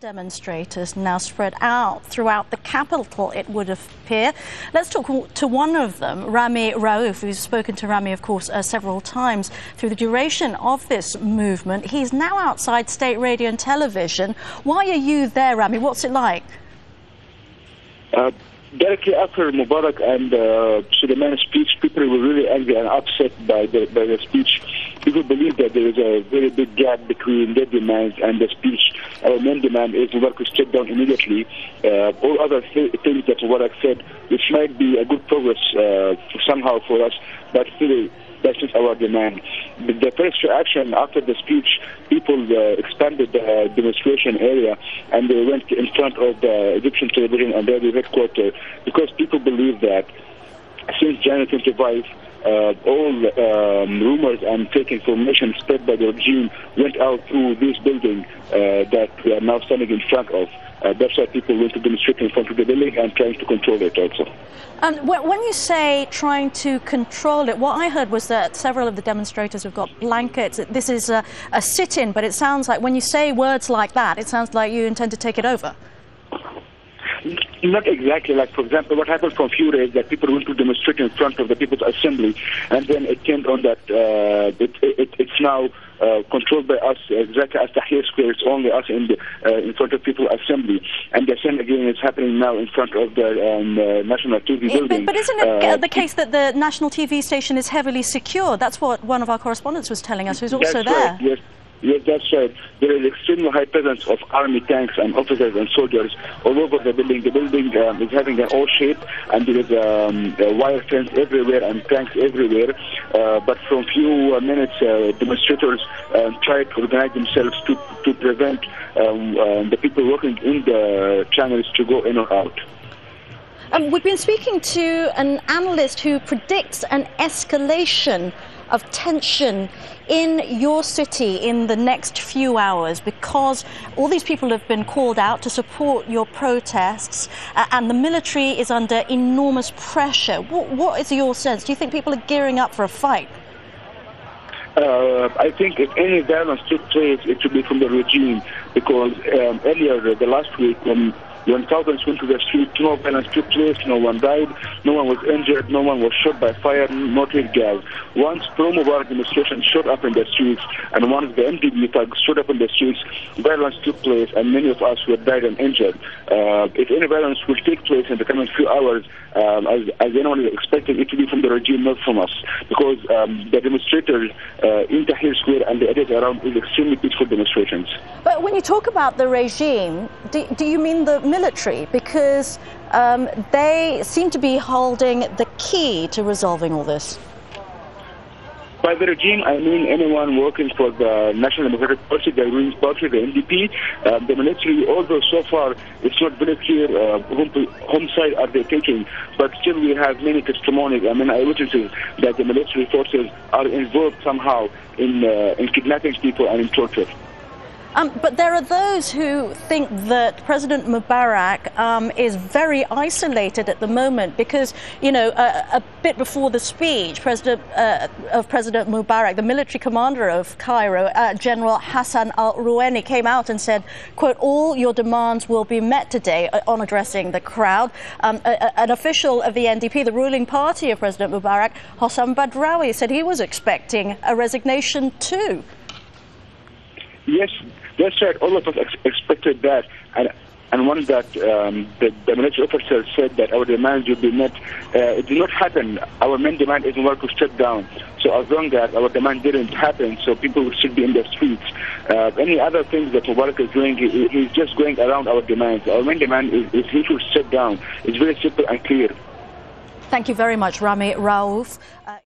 Demonstrators now spread out throughout the capital, it would appear. Let's talk to one of them, Ramy Raoof, who's spoken to Ramy, of course, several times through the duration of this movement. He's now outside State Radio and Television. Why are you there, Ramy? What's it like? Directly after Mubarak and Suleiman's speech, people were really angry and upset by the speech. People believe that there is a very big gap between their demands and the speech. Our main demand is Mubarak to step down immediately. All other things that Mubarak said, which might be a good progress somehow for us, but still that's not our demand. The first reaction after the speech, people expanded the demonstration area and they went in front of the Egyptian television and radio headquarters because people believe that since January 25, all rumors and fake information spread by the regime went out through this building that we are now standing in front of. That's why people went to demonstrate in front of the building and trying to control it also. When you say trying to control it, what I heard was that several of the demonstrators have got blankets. This is a sit-in, but it sounds like when you say words like that, it sounds like you intend to take it over. Not exactly. Like, for example, what happened from few days that people went to demonstrate in front of the People's Assembly, and then it came on that it's now controlled by us, exactly as Tahrir Square. It's only us in front of People's Assembly, and the same again is happening now in front of the National TV building. But isn't it the case that the National TV station is heavily secured? That's what one of our correspondents was telling us, who's also there. Right, yes. Yes, that's right. There is extremely high presence of army tanks and officers and soldiers all over the building. The building is having an O shape, and there is a wire fence everywhere and tanks everywhere. But from few minutes, demonstrators tried to organize themselves to prevent the people working in the channels to go in or out. We've been speaking to an analyst who predicts an escalation of tension in your city in the next few hours because all these people have been called out to support your protests and the military is under enormous pressure. What is your sense? Do you think people are gearing up for a fight? I think if any violence took place, it should be from the regime because earlier, the last week, when thousands went to the street, no violence took place, no one died, no one was injured, no one was shot by fire, no tear gas. Once pro-Mubarak demonstrations showed up in the streets, and once the MDB thugs showed up in the streets, violence took place, and many of us were died and injured. If any violence will take place in the coming few hours, as anyone is expecting it to be from the regime, not from us, because the demonstrators in Tahrir Square and the areas around is extremely peaceful demonstrations. But when you talk about the regime, do you mean the military? Because they seem to be holding the key to resolving all this. By the regime, I mean anyone working for the National Democratic Party, the ruling party, the NDP, the military, although so far it's not very clear whom side are they taking, but still we have many testimonies and many eyewitnesses that the military forces are involved somehow in kidnapping people and in torture. But there are those who think that President Mubarak is very isolated at the moment because, you know, a bit before the speech, President Mubarak, the military commander of Cairo, General Hassan al-Roueni, came out and said, quote, all your demands will be met today on addressing the crowd. An official of the NDP, the ruling party of President Mubarak, Hossam Badrawi, said he was expecting a resignation too. Yes, that's right. All of us expected that. And once that the military officer said that our demands will be met, it did not happen. Our main demand is Mubarak to step down. So as long as our demand didn't happen, so people should be in the streets. Any other things that Mubarak is doing, he's just going around our demands. Our main demand is he should step down. It's very simple and clear. Thank you very much, Ramy Raoof.